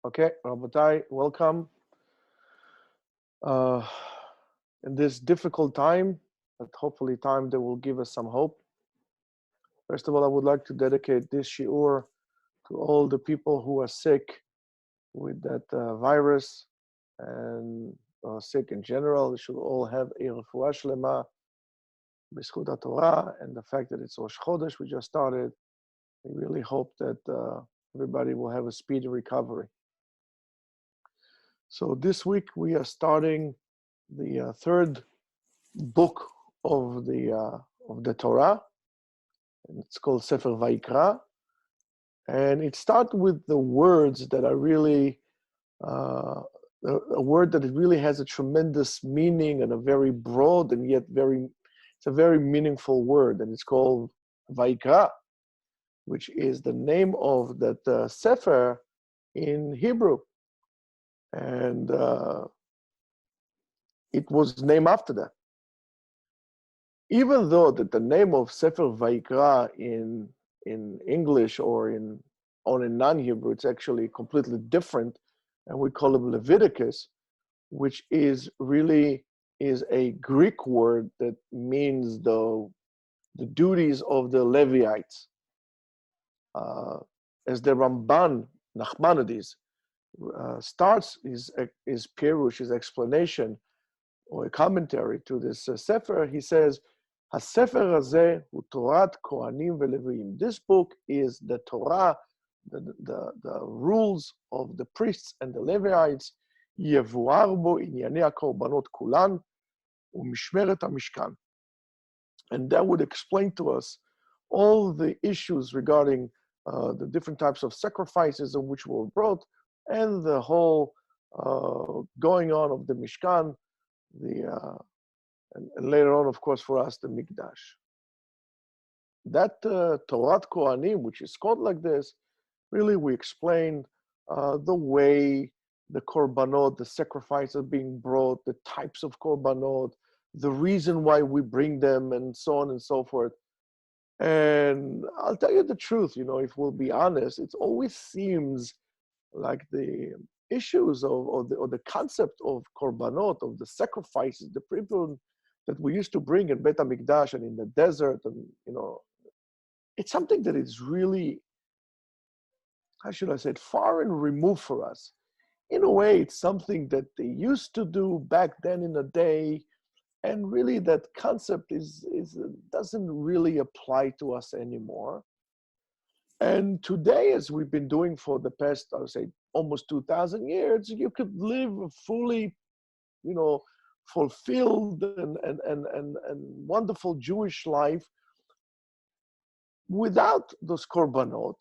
Okay, Rabotai, welcome. Uh, in this difficult time, but hopefully time that will give us some hope. First of all, I would like to dedicate this shiur to all the people who are sick with that virus and sick in general. They should all have a refuah shlema, b'zchut Torah, and the fact that it's Rosh Chodesh we just started. We really hope that everybody will have a speedy recovery. So this week we are starting the third book of the Torah, and it's called Sefer Vayikra, and it starts with the words that are really a word that it really has a tremendous meaning and a very broad and yet it's a very meaningful word, and it's called Vayikra, which is the name of that Sefer in Hebrew, and it was named after that. Even though that the name of Sefer Vayikra in English or in non-Hebrew, it's actually completely different, and we call it Leviticus, which is a Greek word that means the duties of the Levites. As the Ramban Nachmanides starts his pirush, his explanation or a commentary to this Sefer, he says, "HaSefer hazeh hu Torat Kohanim veLeviim." This book is the Torah, the rules of the priests and the Levites. Yevuar bo inyanei hakorbanot kulan u'mishmeret hamishkan. And that would explain to us all the issues regarding the different types of sacrifices of which were brought, and the whole going on of the Mishkan, and later on, of course, for us, the Mikdash. That Torat Kohanim, which is called like this, really we explained the way the korbanot, the sacrifices are being brought, the types of korbanot, the reason why we bring them, and so on and so forth. And I'll tell you the truth, if we'll be honest, it always seems like the issues or the concept of korbanot, of the sacrifices, the people that we used to bring in Beit HaMikdash and in the desert, and it's something that is really, how should I say it, far and removed for us. In a way, it's something that they used to do back then in the day, and really that concept doesn't really apply to us anymore. And today, as we've been doing for the past, I would say, almost 2,000 years, you could live a fully, fulfilled and wonderful Jewish life without those korbanot.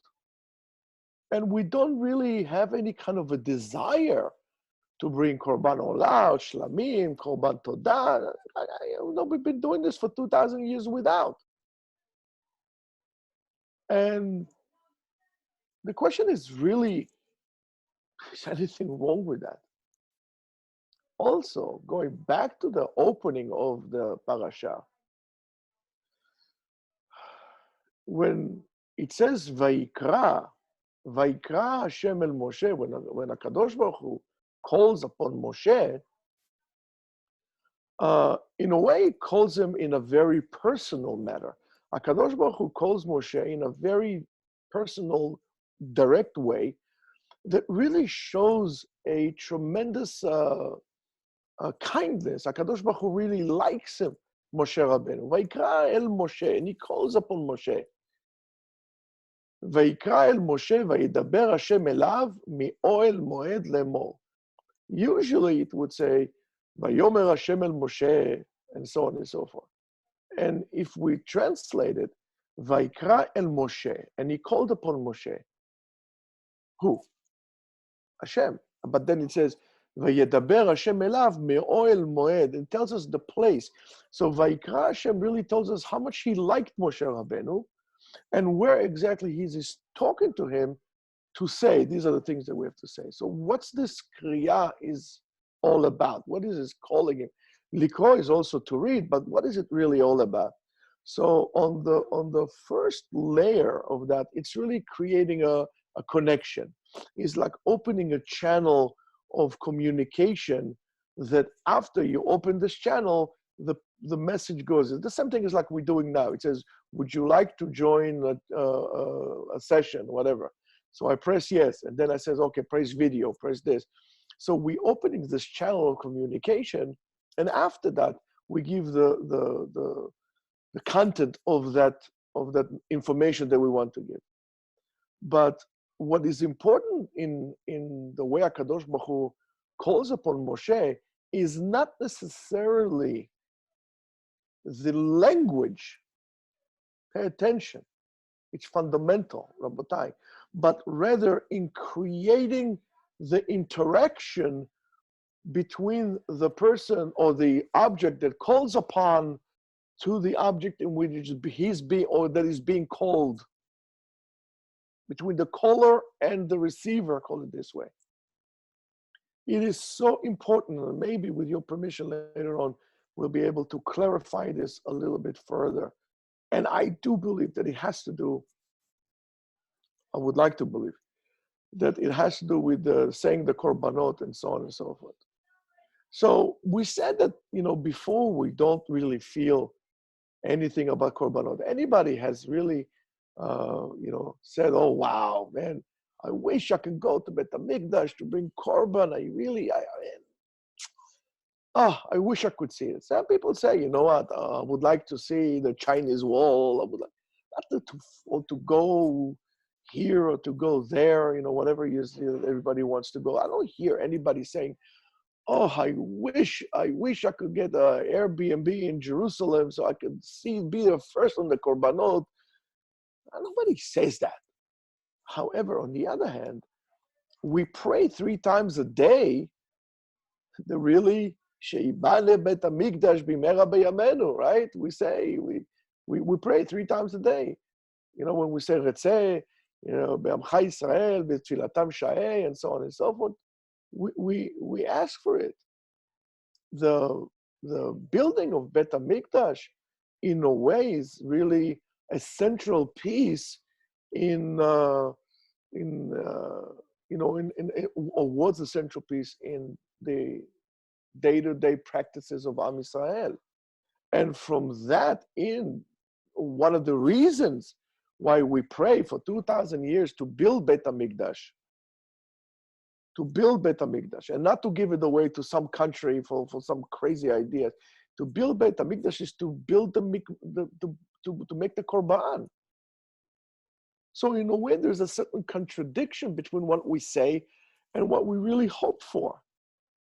And we don't really have any kind of a desire to bring korban olah, shlamim, korban todah. We've been doing this for 2,000 years without. And the question is really, is anything wrong with that? Also, going back to the opening of the parasha, when it says Vayikra Hashem el Moshe, when HaKadosh Baruch Hu calls upon Moshe, in a way, it calls him in a very personal manner. HaKadosh Baruch Hu calls Moshe in a very personal, direct way that really shows a tremendous kindness. HaKadosh Baruch Hu really likes him, Moshe Rabbeinu. Vayikra el Moshe, and he calls upon Moshe. Vayikra el Moshe, vayidaber Hashem elav mi'oel moed lemor. Usually it would say, Vayomer Hashem el Moshe, and so on and so forth. And if we translate it, Vayikra el Moshe, and he called upon Moshe. Who? Hashem. But then it says, Vayedaber Hashem elav me'oel moed, and tells us the place. So Vayikra Hashem really tells us how much he liked Moshe Rabbeinu, and where exactly he's talking to him to say, these are the things that we have to say. So what's this kriya is all about? What is this calling him? Likro is also to read, but what is it really all about? So on the first layer of that, it's really creating a connection. is like opening a channel of communication that after you open this channel, the message goes. The same thing is like we're doing now. It says, would you like to join a session, whatever? So I press yes, and then I says, okay, press video, press this. So we're opening this channel of communication, and after that, we give the content of that information that we want to give. But what is important in the way HaKadosh Baruch Hu calls upon Moshe is not necessarily the language. Pay attention. It's fundamental, Rabotai. But rather in creating the interaction between the person or the object that calls upon to the object in which he's being, or that is being called. Between the caller and the receiver, call it this way. It is so important, and maybe with your permission later on, we'll be able to clarify this a little bit further. And I do believe that it has to do, I would like to believe, that it has to do with saying the korbanot and so on and so forth. So we said that, before we don't really feel anything about korbanot. Anybody has really, said, oh, wow, man, I wish I could go to Bet HaMikdash to bring korban. I wish I could see it. Some people say, you know what, I would like to see the Chinese wall. I would like not to go here or to go there, whatever everybody wants to go. I don't hear anybody saying, oh, I wish I could get an Airbnb in Jerusalem so I could be the first on the korbanot. Nobody says that. However, on the other hand, we pray 3 times a day. The really sheibane bet hamikdash b'mera b'yamenu, right? We say we pray 3 times a day. When we say Retzeh, be'amcha Yisrael, b'tfilatam sha'eh, and so on and so forth, we ask for it. The building of Bet HaMikdash, in a way, is really a central piece or was a central piece in the day-to-day practices of Am Yisrael. And from that one of the reasons why we pray for 2,000 years to build Bet HaMikdash, and not to give it away to some country for some crazy ideas. To build Bet HaMikdash is to build to make the korban. So in a way, there's a certain contradiction between what we say and what we really hope for.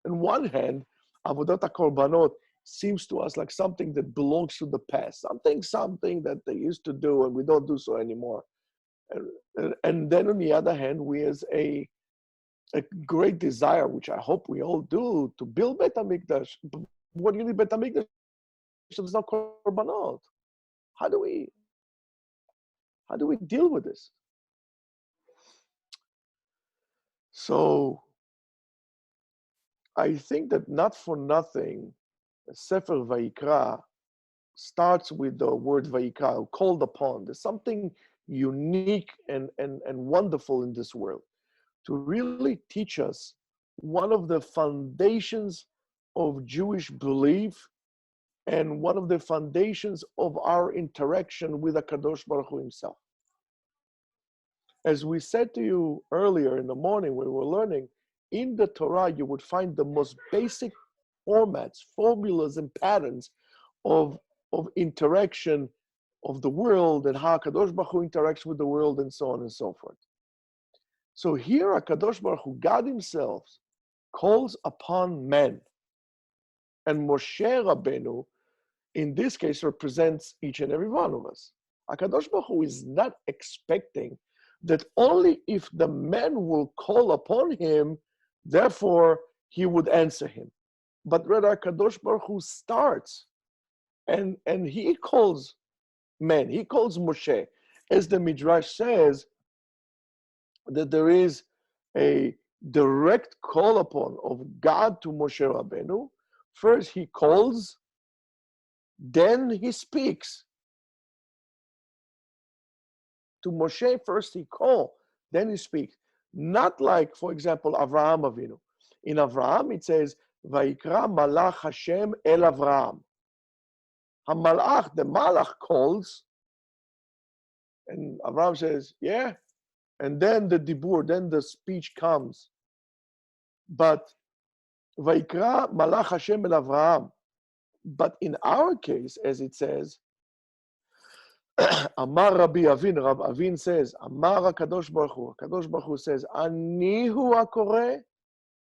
On one hand, Avodat HaKorbanot seems to us like something that belongs to the past, something that they used to do and we don't do so anymore. And then on the other hand, we as a great desire, which I hope we all do, to build Bet HaMikdash. What do you need Bet HaMikdash? There's no korbanot. How do we deal with this? So I think that not for nothing, Sefer Vayikra starts with the word Vayikra, called upon. There's something unique and wonderful in this world to really teach us one of the foundations of Jewish belief and one of the foundations of our interaction with HaKadosh Baruch Hu himself. As we said to you earlier in the morning when we were learning, in the Torah you would find the most basic formats, formulas, and patterns of interaction of the world and how HaKadosh Baruch Hu interacts with the world and so on and so forth. So here HaKadosh Baruch Hu, God himself, calls upon men. And Moshe Rabbeinu, in this case, represents each and every one of us. HaKadosh Baruch Hu is not expecting that only if the man will call upon him, therefore he would answer him. But rather HaKadosh Baruch Hu starts and he calls men, he calls Moshe. As the Midrash says, that there is a direct call upon of God to Moshe Rabbeinu. First he calls, then he speaks. To Moshe, first he calls, then he speaks. Not like, for example, Avraham Avinu. In Avraham, it says, Vayikra malach Hashem el Avraham. HaMalach, the Malach calls, and Avraham says, yeah, and then the dibur, then the speech comes. But Vayikra malach Hashem el Avraham. But in our case, as it says, Amar Rabbi Avin, Rabbi Avin says, Amar HaKadosh Baruch Hu says, Ani hu hakoreh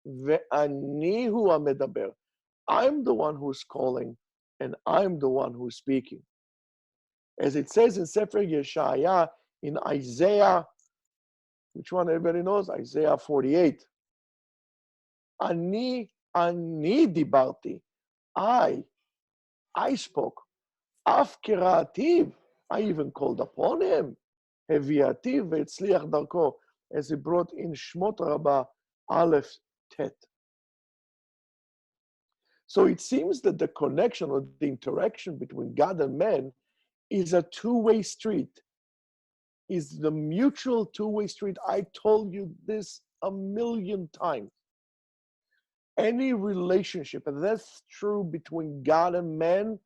ve'ani hu hamedaber. I'm the one who's calling, and I'm the one who's speaking. As it says in Sefer Yeshaya, in Isaiah, which one everybody knows? Isaiah 48. Ani dibarti. I spoke. Af kerativ. I even called upon him. Heviativ ve'etzliach darko. As he brought in Shmot Rabbah Aleph Tet. So it seems that the connection or the interaction between God and man is a two-way street. Is the mutual two-way street. I told you this a million times. Any relationship, and that's true between God and man,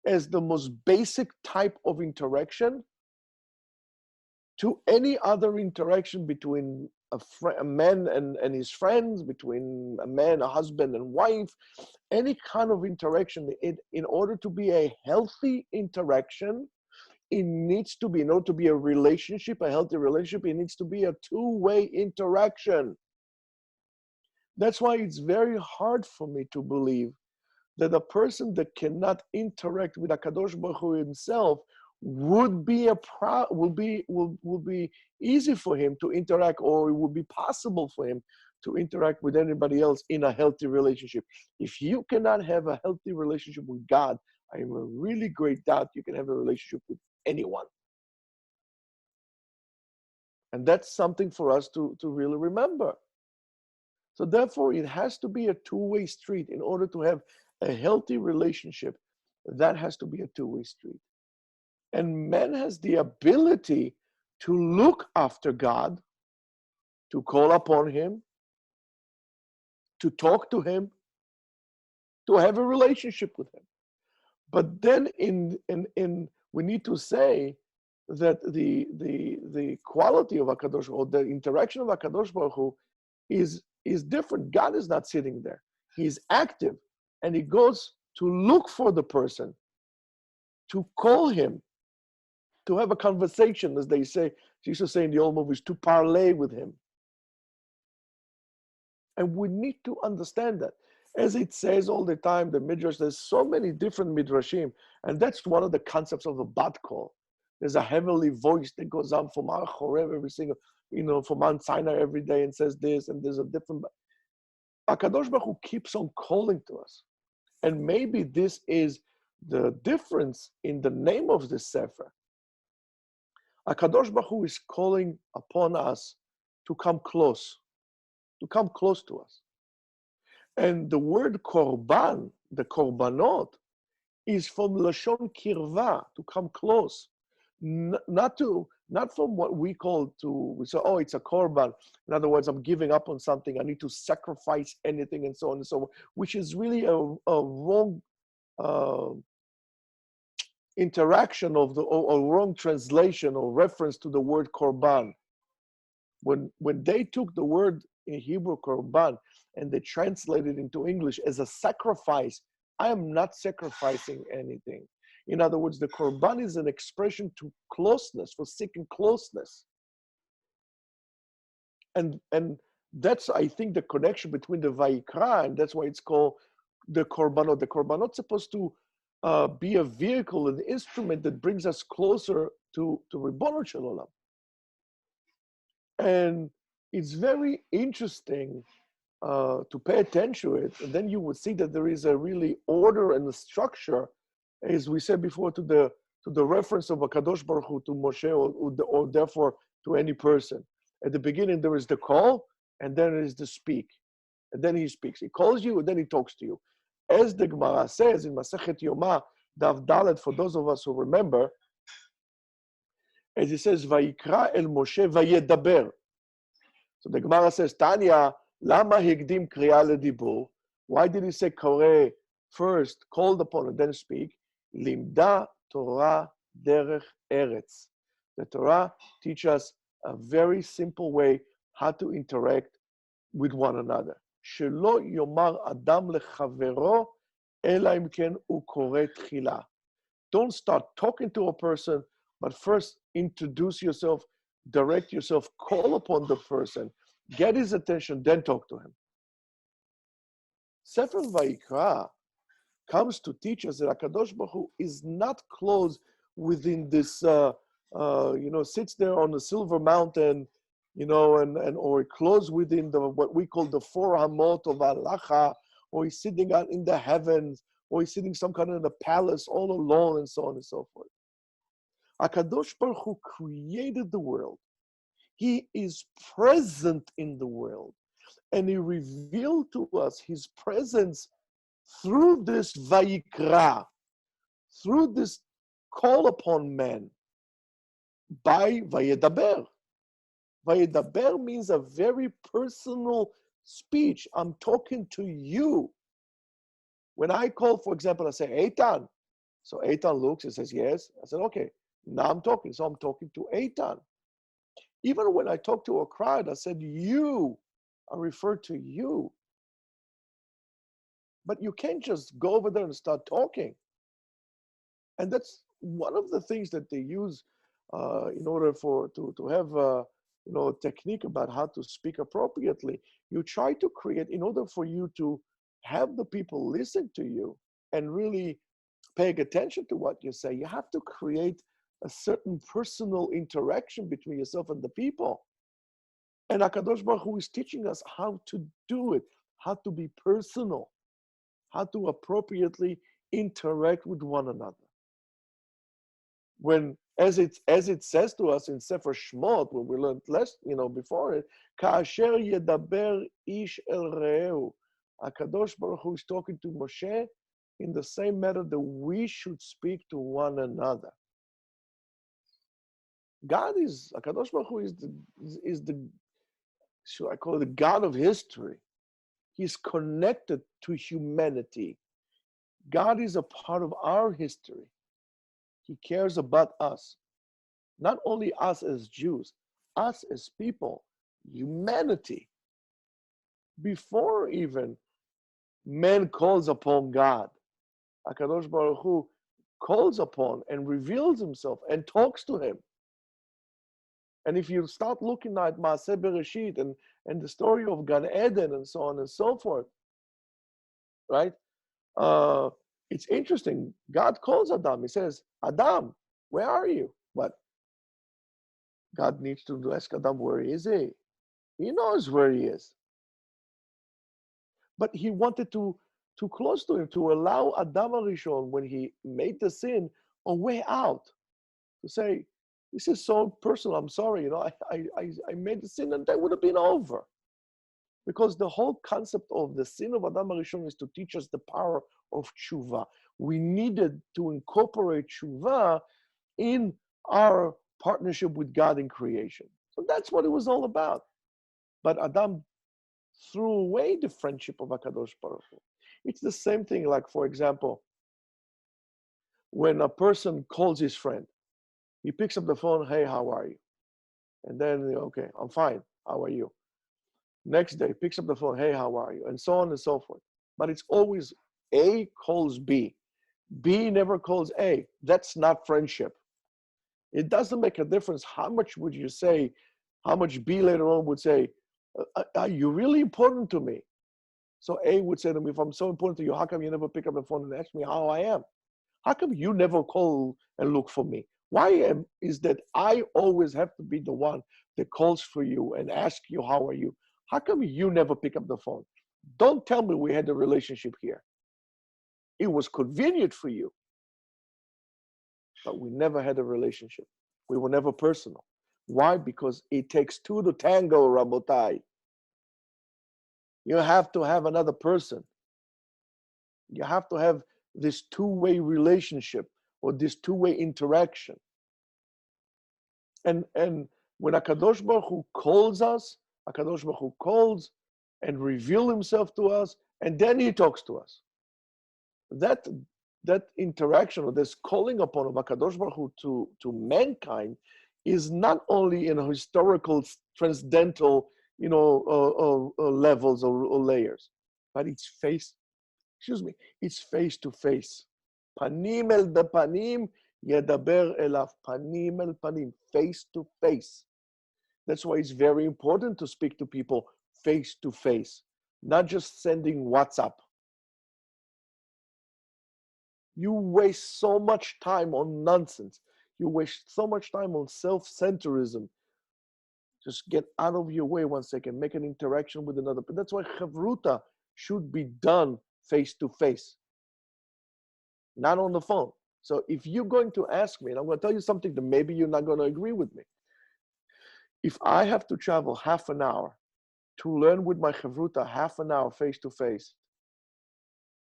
as the most basic type of interaction, to any other interaction between a man and his friends, between a man, a husband and wife, any kind of interaction, in order to be a healthy interaction, it needs to be, in order to be a relationship, a healthy relationship, it needs to be a two-way interaction. That's why it's very hard for me to believe that a person that cannot interact with HaKadosh Baruch Hu himself would be will be easy for him to interact, or it would be possible for him to interact with anybody else in a healthy relationship. If you cannot have a healthy relationship with God, I am a really great doubt you can have a relationship with anyone. And that's something for us to really remember. So therefore, it has to be a two-way street. In order to have a healthy relationship, that has to be a two-way street. And man has the ability to look after God, to call upon him, to talk to him, to have a relationship with him. But then we need to say that the quality of HaKadosh, or the interaction of HaKadosh Baruch Hu is different. God is not sitting there. He's active, and he goes to look for the person, to call him, to have a conversation, as they say, used to say in the old movies, to parlay with him. And we need to understand that. As it says all the time, the Midrash, there's so many different Midrashim, and that's one of the concepts of a bat call. There's a heavenly voice that goes on from Har Chorev every single, from Mount Sinai every day and says this, and there's a different. HaKadosh Baruch Hu keeps on calling to us. And maybe this is the difference in the name of the Sefer. HaKadosh Baruch Hu is calling upon us to come close to us. And the word korban, the korbanot, is from Lashon Kirva, to come close. Not from what we call we say, oh, it's a korban. In other words, I'm giving up on something. I need to sacrifice anything, and so on and so on, which is really a wrong interaction of or wrong translation or reference to the word korban. When they took the word in Hebrew korban and they translated it into English as a sacrifice, I am not sacrificing anything. In other words, the korban is an expression to closeness, for seeking closeness. And that's, I think, the connection between the Vayikra, and that's why it's called the korbanot. The korbanot is supposed to be a vehicle, an instrument that brings us closer to Ribono Shel Olam. And it's very interesting to pay attention to it, and then you would see that there is a really order and a structure, as we said before, to the reference of HaKadosh Baruch Hu to Moshe, or therefore to any person. At the beginning, there is the call, and then there is the speak. And then he speaks. He calls you, and then he talks to you. As the Gemara says in Masechet Yoma, Daf Dalet, for those of us who remember, as it says, Vayikra el Moshe vayedaber. So the Gemara says, Tanya, lama higdim kriya ledibur? Why did he say kore first, called upon and then speak? Limda Torah derech eretz. The Torah teaches us a very simple way how to interact with one another. Shelo yomar adam lechavero ela im ken hu kore tchila. Don't start talking to a person, but first introduce yourself, direct yourself, call upon the person, get his attention, then talk to him. Sefer Vayikra comes to teach us that HaKadosh Baruch Hu is not closed within this, sits there on the silver mountain, or closed within what we call the four hamot of halacha, or he's sitting out in the heavens, or he's sitting some kind of in a palace all alone, and so on and so forth. HaKadosh Baruch Hu created the world. He is present in the world, and he revealed to us his presence through this Vayikra, through this call upon man, by Vayedaber. Vayedaber means a very personal speech. I'm talking to you. When I call, for example, I say, Eitan. So Eitan looks and says, yes. I said, okay, now I'm talking. So I'm talking to Eitan. Even when I talk to a crowd, I said, you. I refer to you. But you can't just go over there and start talking. And that's one of the things that they use in order to have a technique about how to speak appropriately. You try to create, in order for you to have the people listen to you and really paying attention to what you say, you have to create a certain personal interaction between yourself and the people. And HaKadosh Baruch Hu is teaching us how to do it, how to be personal, how to appropriately interact with one another. When, as it says to us in Sefer Shmot, when we learned before it, Ka'asher yedaber ish el re'ehu. HaKadosh Baruch Hu is talking to Moshe in the same manner that we should speak to one another. HaKadosh Baruch Hu is the, should I call it, the God of history. He's connected to humanity. God is a part of our history. He cares about us. Not only us as Jews, us as people, humanity. Before even man calls upon God, HaKadosh Baruch Hu calls upon and reveals himself and talks to him. And if you start looking at Maaseh Bereshit and the story of Gan Eden and so on and so forth, right? It's interesting. God calls Adam. He says, Adam, where are you? But God needs to ask Adam, where is he? He knows where he is. But he wanted to close to him, to allow Adam HaRishon, when he made the sin, a way out. To say, this is so personal, I'm sorry, I made the sin and that would have been over. Because the whole concept of the sin of Adam HaRishon is to teach us the power of tshuva. We needed to incorporate tshuva in our partnership with God in creation. So that's what it was all about. But Adam threw away the friendship of HaKadosh Baruch Hu. It's the same thing, like, for example, when a person calls his friend, he picks up the phone, hey, how are you? And then, okay, I'm fine, how are you? Next day, picks up the phone, hey, how are you? And so on and so forth. But it's always A calls B. B never calls A. That's not friendship. It doesn't make a difference how much would you say, how much B later on would say, are you really important to me? So A would say to me, if I'm so important to you, how come you never pick up the phone and ask me how I am? How come you never call and look for me? Why is that I always have to be the one that calls for you and asks you, how are you? How come you never pick up the phone? Don't tell me we had a relationship here. It was convenient for you, but we never had a relationship. We were never personal. Why? Because it takes two to tango, Rabotai. You have to have another person. You have to have this two-way relationship or this two-way interaction. And when HaKadosh Baruch Hu calls us, HaKadosh Baruch Hu calls and reveals himself to us, and then he talks to us. That interaction, or this calling upon of HaKadosh Baruch Hu to mankind, is not only in historical, transcendental, levels or layers, but it's face to face. Panim el da panim, yedaber elav. Panim el panim, face to face. That's why it's very important to speak to people face to face, not just sending WhatsApp. You waste so much time on nonsense. You waste so much time on self-centerism. Just get out of your way 1 second, make an interaction with another. But that's why chavruta should be done face to face, not on the phone. So if you're going to ask me, and I'm going to tell you something that maybe you're not going to agree with me. If I have to travel half an hour to learn with my chavruta half an hour face to face,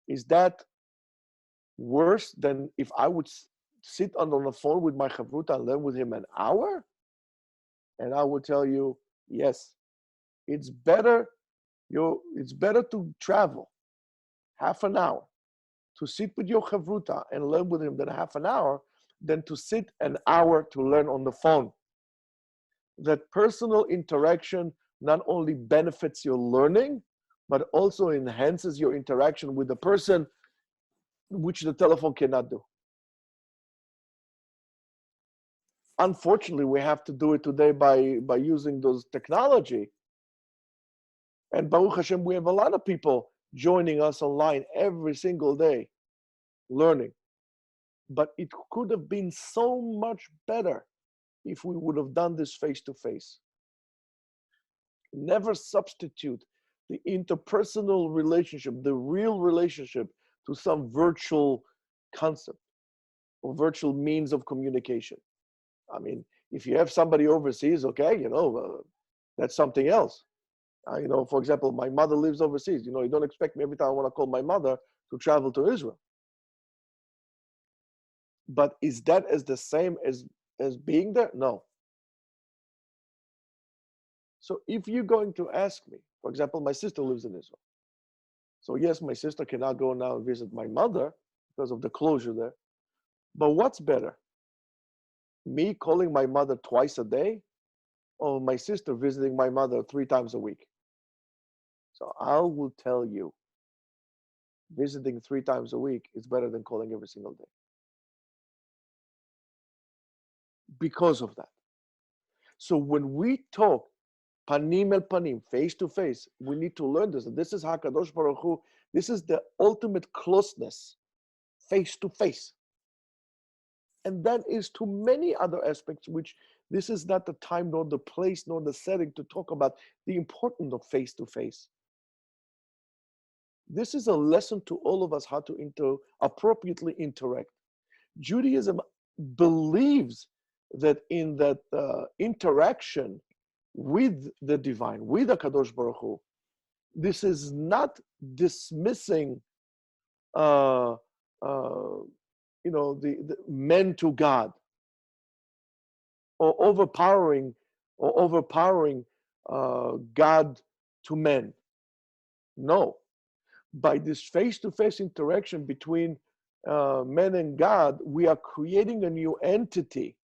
is that worse than if I would sit on the phone with my chavruta and learn with him an hour? And I will tell you, yes, it's better to travel half an hour to sit with your chavruta and learn with him than half an hour than to sit an hour to learn on the phone. That personal interaction not only benefits your learning, but also enhances your interaction with the person, which the telephone cannot do. Unfortunately, we have to do it today by using those technology. And Baruch Hashem, we have a lot of people joining us online every single day, learning. But it could have been so much better if we would have done this face to face. Never substitute the interpersonal relationship, the real relationship, to some virtual concept or virtual means of communication. I mean, if you have somebody overseas, okay, that's something else. For example, my mother lives overseas. You don't expect me every time I want to call my mother to travel to Israel. But is that as the same as being there? No. So if you're going to ask me, for example, my sister lives in Israel. So yes, my sister cannot go now and visit my mother because of the closure there. But what's better? Me calling my mother twice a day, or my sister visiting my mother 3 times a week? So I will tell you, visiting 3 times a week is better than calling every single day. Because of that. So when we talk panim el panim, face to face, we need to learn this. This is HaKadosh Baruch Hu. This is the ultimate closeness, face to face. And that is to many other aspects, which this is not the time, nor the place, nor the setting to talk about the importance of face to face. This is a lesson to all of us how to appropriately interact. Judaism believes that in that interaction with the divine, with the Kadosh Baruch Hu, this is not dismissing the men to God, or overpowering God to men. No. By this face-to-face interaction between men and God, we are creating a new entity.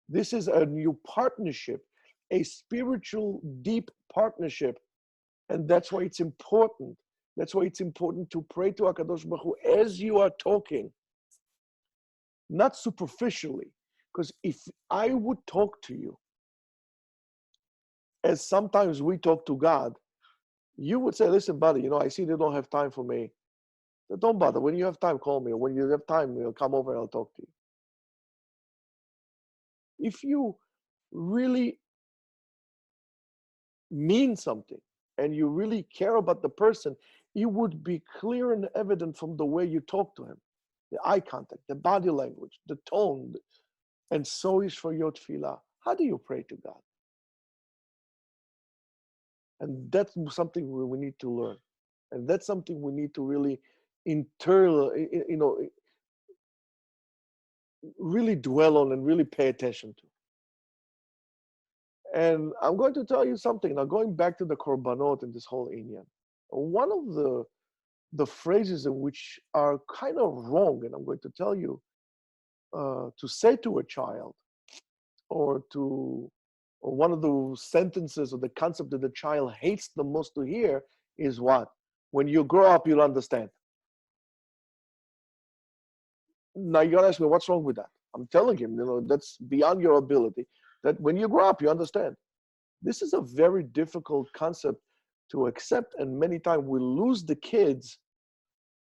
This is a new partnership, a spiritual, deep partnership. And that's why it's important. That's why it's important to pray to HaKadosh Baruch Hu as you are talking, not superficially. Because if I would talk to you, as sometimes we talk to God, you would say, listen, buddy, I see they don't have time for me. Don't bother. When you have time, call me. Or when you have time, come over and I'll talk to you. If you really mean something and you really care about the person, it would be clear and evident from the way you talk to him. The eye contact, the body language, the tone. And so is for your tefillah. How do you pray to God? And that's something we need to learn. And that's something we need to really really dwell on and really pay attention to. And I'm going to tell you something. Now, going back to the korbanot and this whole Inyan, one of the phrases in which are kind of wrong, and I'm going to tell you, to say to a child, or to, or one of the sentences or the concept that the child hates the most to hear is what? When you grow up, you'll understand. Now you gotta ask me, what's wrong with that? I'm telling him, that's beyond your ability. That when you grow up, you understand. This is a very difficult concept to accept, and many times we lose the kids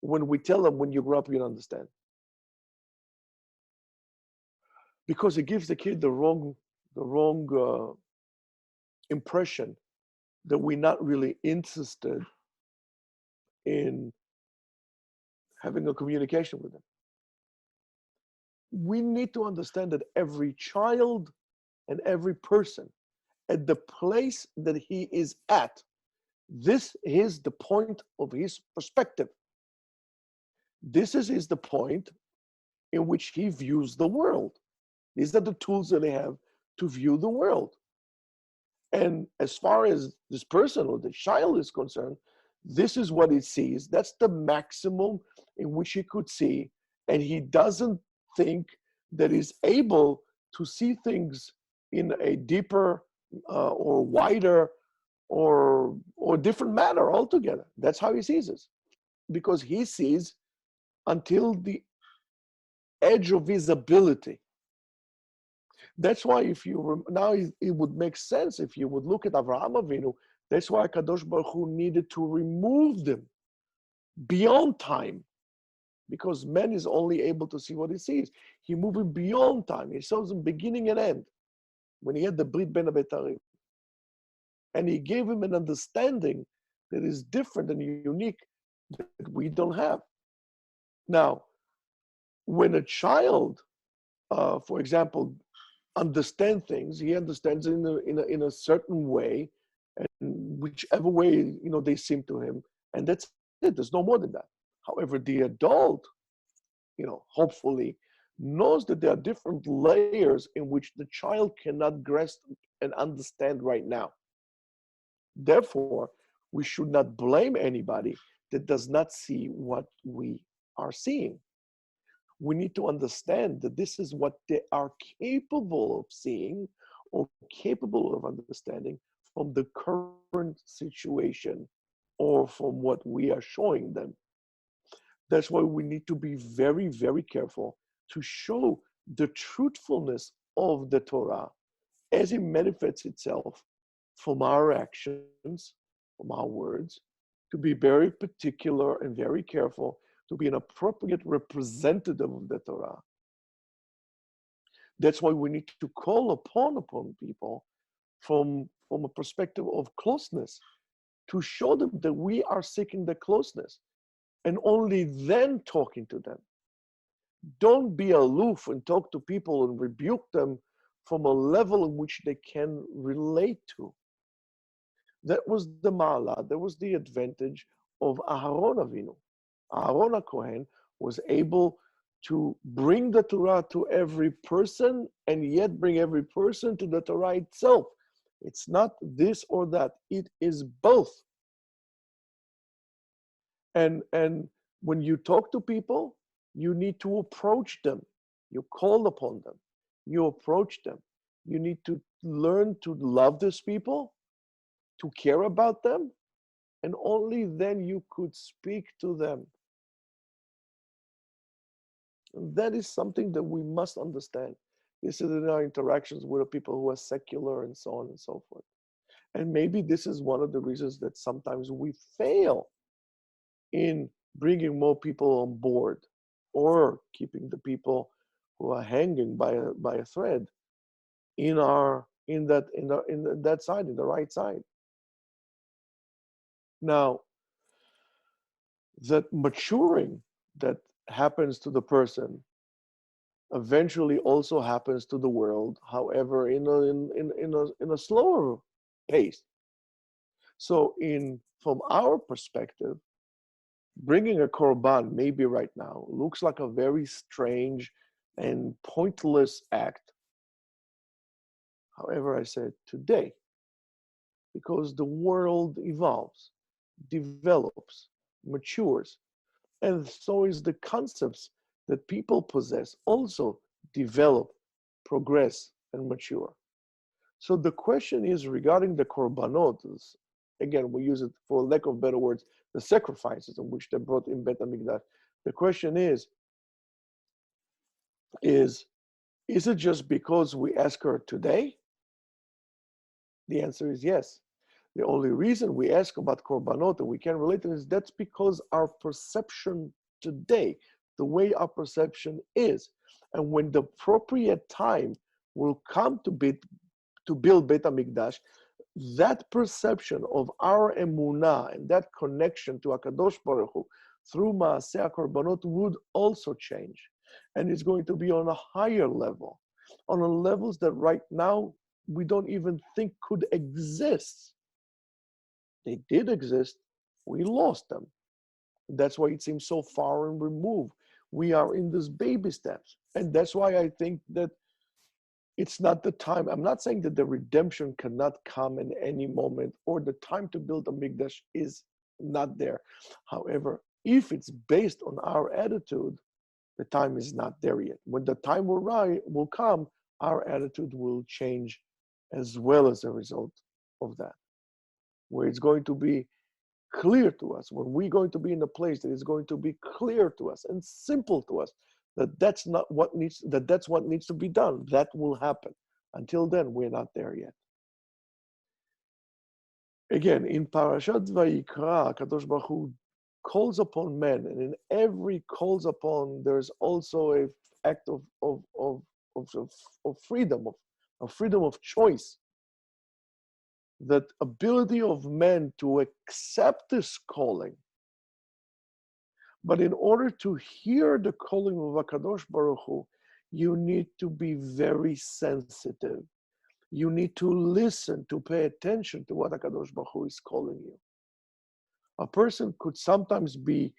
when we tell them, when you grow up, you'll understand. Because it gives the kid the wrong impression that we're not really interested in having a communication with them. We need to understand that every child and every person at the place that he is at, this is the point of his perspective. This is the point in which he views the world. These are the tools that they have to view the world. And as far as this person or the child is concerned, this is what he sees. That's the maximum in which he could see. And he doesn't think that he's able to see things in a deeper or wider or different manner altogether. That's how he sees it. Because he sees until the edge of his ability. That's why if you, now it would make sense if you would look at Avraham Avinu. That's why Kadosh Baruch Hu needed to remove them beyond time, because man is only able to see what he sees. He moved him beyond time. He saw them beginning and end when he had the Brit Ben Abetarim. And he gave him an understanding that is different and unique that we don't have. Now, when a child, for example, understand things, he understands it in a certain way, and whichever way they seem to him, and that's it. There's no more than that. However, the adult, hopefully, knows that there are different layers in which the child cannot grasp and understand right now. Therefore, we should not blame anybody that does not see what we are seeing. We need to understand that this is what they are capable of seeing or capable of understanding from the current situation or from what we are showing them. That's why we need to be very, very careful to show the truthfulness of the Torah as it manifests itself from our actions, from our words, to be very particular and very careful to be an appropriate representative of the Torah. That's why we need to call upon people from a perspective of closeness, to show them that we are seeking the closeness, and only then talking to them. Don't be aloof and talk to people and rebuke them from a level in which they can relate to. That was the ma'ala, that was the advantage of Aharon Avinu. Aharon HaKohen was able to bring the Torah to every person and yet bring every person to the Torah itself. It's not this or that, it is both. And when you talk to people, you need to approach them. You call upon them. You approach them. You need to learn to love these people, to care about them, and only then you could speak to them. And that is something that we must understand. This is in our interactions with the people who are secular and so on and so forth. And maybe this is one of the reasons that sometimes we fail in bringing more people on board, or keeping the people who are hanging by a thread in that side, in the right side. Now, that maturing that happens to the person eventually also happens to the world, however, in a slower pace. So, from our perspective, bringing a korban maybe right now looks like a very strange and pointless act. However, I said today, because the world evolves, develops, matures, and so is the concepts that people possess also develop, progress, and mature. So the question is regarding the korbanot, again, we use it for lack of better words, the sacrifices in which they brought in Bet HaMikdash. The question is it just because we ask her today? The answer is yes. The only reason we ask about korbanot and we can relate it is that's because our perception today, the way our perception is, and when the appropriate time will come to build Bet HaMikdash, that perception of our emunah and that connection to HaKadosh Baruch Hu through Maaseh HaKorbanot would also change. And it's going to be on a higher level, on levels that right now we don't even think could exist. They did exist, we lost them. That's why it seems so far and removed. We are in this baby steps. And that's why I think that it's not the time. I'm not saying that the redemption cannot come in any moment or the time to build a mikdash is not there. However, if it's based on our attitude, the time is not there yet. When the time will come, our attitude will change as well as a result of that, where it's going to be clear to us, when we're going to be in a place that is going to be clear to us and simple to us, that's what needs to be done. That will happen. Until then, we're not there yet. Again, in Parashat Vayikra, Kadosh Baruch Hu calls upon men, and in every calls upon, there's also an act of freedom, of freedom of choice. That ability of men to accept this calling. But in order to hear the calling of HaKadosh Baruch Hu, you need to be very sensitive. You need to listen, to pay attention to what HaKadosh Baruch Hu is calling you. A person could sometimes be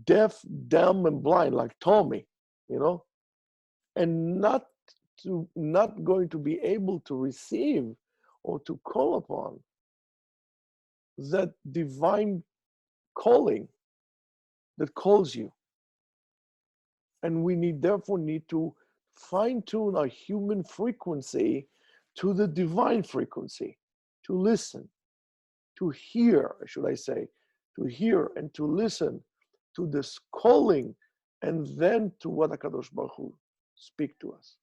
deaf, dumb, and blind, like Tommy, and not going to be able to receive or to call upon that divine calling that calls you. And we therefore need to fine-tune our human frequency to the divine frequency, to listen, to hear, should I say, to hear and to listen to this calling, and then to what HaKadosh Baruch Hu speak to us.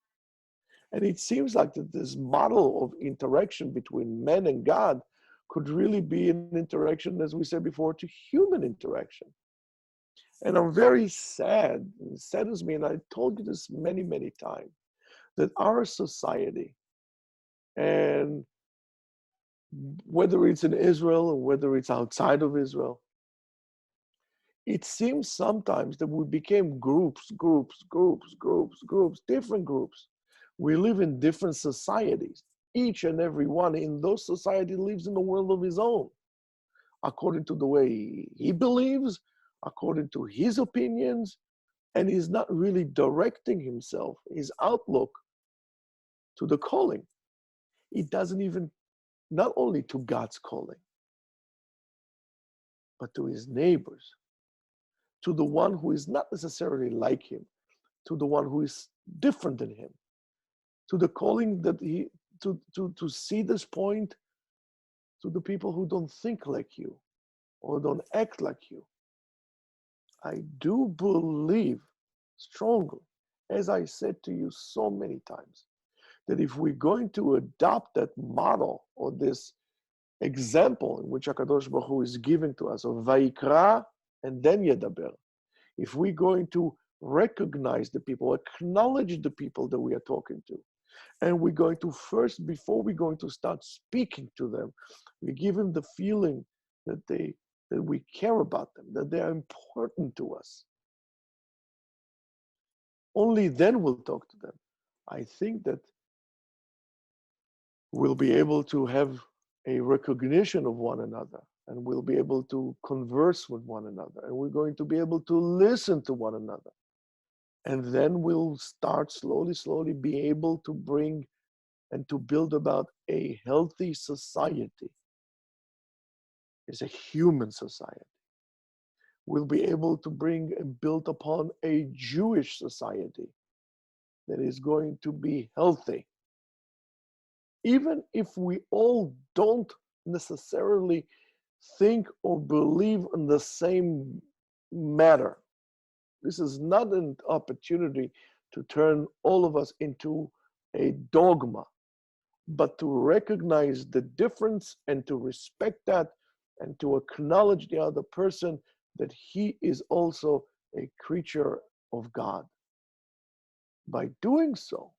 And it seems like that this model of interaction between man and God could really be an interaction, as we said before, to human interaction. And I'm very sad, it saddens me, and I told you this many, many times, that our society, and whether it's in Israel or whether it's outside of Israel, it seems sometimes that we became groups, different groups. We live in different societies. Each and every one in those societies lives in a world of his own, according to the way he believes, according to his opinions, and he's not really directing himself, his outlook, to the calling. It doesn't even, not only to God's calling, but to his neighbors, to the one who is not necessarily like him, to the one who is different than him, to the calling that to see this point to the people who don't think like you or don't act like you. I do believe strongly, as I said to you so many times, that if we're going to adopt that model or this example in which HaKadosh Baruch Hu is giving to us of Vayikra and then Yedaber, if we're going to recognize the people, acknowledge the people that we are talking to, and we're going to first, before we're going to start speaking to them, we give them the feeling that we care about them, that they are important to us. Only then we'll talk to them. I think that we'll be able to have a recognition of one another, and we'll be able to converse with one another, and we're going to be able to listen to one another. And then we'll start slowly be able to bring and to build about a healthy society is a human society. We'll be able to bring and build upon a Jewish society that is going to be healthy. Even if we all don't necessarily think or believe in the same matter, this is not an opportunity to turn all of us into a dogma, but to recognize the difference and to respect that and to acknowledge the other person that he is also a creature of God. By doing so,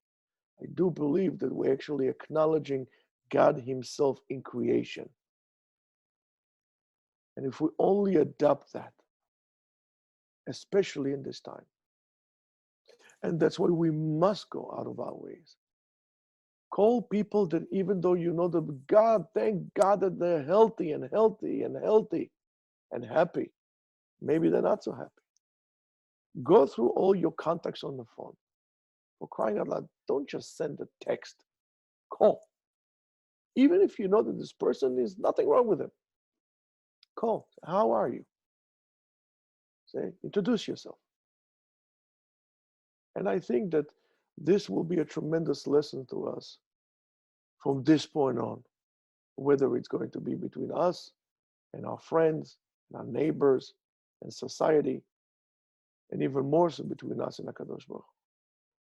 I do believe that we're actually acknowledging God himself in creation. And if we only adopt that, especially in this time, and that's why we must go out of our ways. Call people that even though you know that God, thank God that they're healthy and healthy and healthy and happy. Maybe they're not so happy. Go through all your contacts on the phone. For crying out loud, don't just send a text. Call. Even if you know that this person is nothing wrong with him. Call. How are you? Say, introduce yourself. And I think that this will be a tremendous lesson to us from this point on, whether it's going to be between us and our friends and our neighbors and society, and even more so between us and HaKadosh Baruch Hu.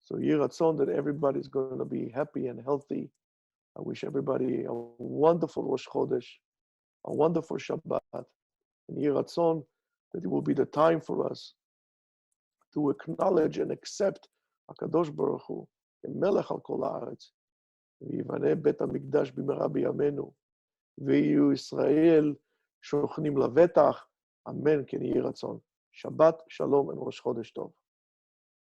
So Yeh Ratzon that everybody's going to be happy and healthy. I wish everybody a wonderful Rosh Chodesh, a wonderful Shabbat, and Yeh Ratzon that it will be the time for us to acknowledge and accept HaKadosh Baruch Hu, Melech al Kol Haaretz, ויבנה בית המקדש במהרה בימינו, ויהיו ישראל שוכנים לבטח, אמן כן יהי רצון. שבת שלום וראש חודש טוב.